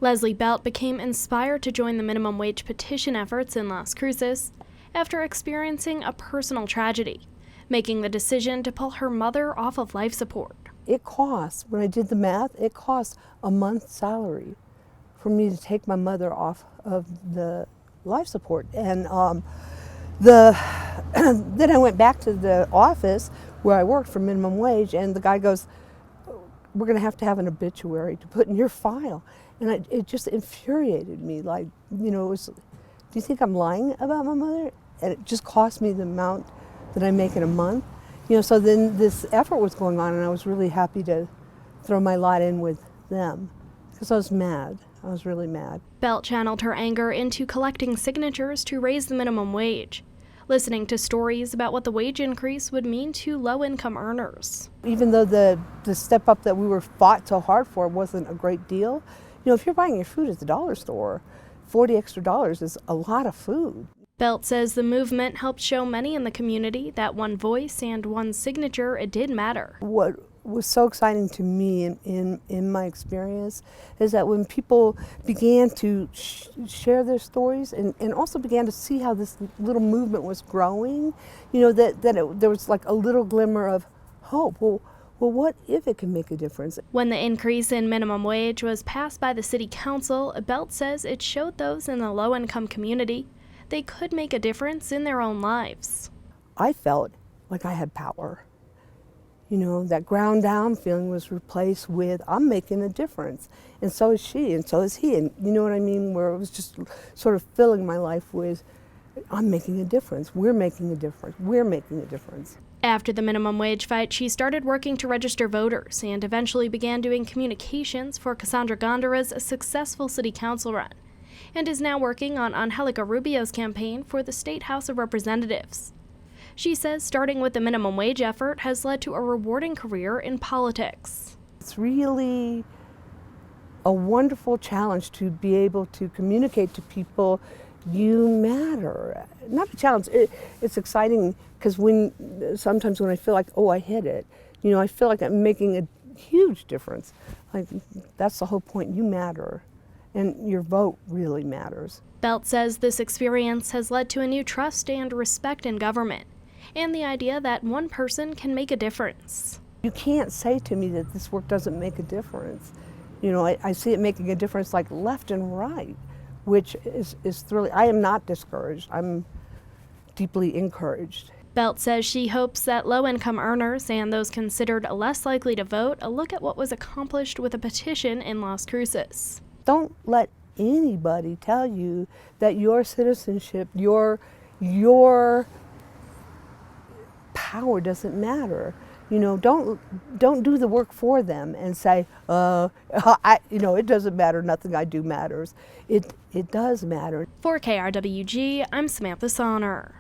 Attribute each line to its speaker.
Speaker 1: Leslie Belt became inspired to join the minimum wage petition efforts in Las Cruces after experiencing a personal tragedy, making the decision to pull her mother off of life support.
Speaker 2: It costs, when I did the math, it costs a month's salary for me to take my mother off of the life support. And then I went back to the office where I worked for minimum wage, and the guy goes, "We're going to have an obituary to put in your file." And it just infuriated me. Like, it was, do you think I'm lying about my mother? And it just cost me the amount that I make in a month. So then this effort was going on, and I was really happy to throw my lot in with them because I was mad. I was really mad.
Speaker 1: Belt channeled her anger into collecting signatures to raise the minimum wage, listening to stories about what the wage increase would mean to low-income earners.
Speaker 2: Even though the step up that we were fought so hard for wasn't a great deal, if you're buying your food at the dollar store, $40 extra is a lot of food.
Speaker 1: Belt says the movement helped show many in the community that one voice and one signature, it did matter.
Speaker 2: What was so exciting to me in my experience is that when people began to share their stories and also began to see how this little movement was growing, there was like a little glimmer of hope. Well, what if it can make a difference?
Speaker 1: When the increase in minimum wage was passed by the city council, Belt says it showed those in the low-income community they could make a difference in their own lives.
Speaker 2: I felt like I had power. That ground down feeling was replaced with, I'm making a difference. And so is she, and so is he. And you know what I mean? Where it was just sort of filling my life with, I'm making a difference. We're making a difference. We're making a difference.
Speaker 1: After the minimum wage fight, she started working to register voters and eventually began doing communications for Cassandra Gondara's successful city council run, and is now working on Angelica Rubio's campaign for the State House of Representatives. She says starting with the minimum wage effort has led to a rewarding career in politics.
Speaker 2: It's really a wonderful challenge to be able to communicate to people, you matter. Not a challenge, it's exciting because sometimes when I feel like, I hit it, I feel like I'm making a huge difference. Like, that's the whole point, you matter. And your vote really matters.
Speaker 1: Belt says this experience has led to a new trust and respect in government, and the idea that one person can make a difference.
Speaker 2: You can't say to me that this work doesn't make a difference. I see it making a difference like left and right, which is thrilling. I am not discouraged. I'm deeply encouraged.
Speaker 1: Belt says she hopes that low-income earners and those considered less likely to vote look at what was accomplished with a petition in Las Cruces.
Speaker 2: Don't let anybody tell you that your citizenship, your power doesn't matter. Don't do the work for them and say, it doesn't matter, nothing I do matters. It does matter.
Speaker 1: For KRWG, I'm Samantha Sonner.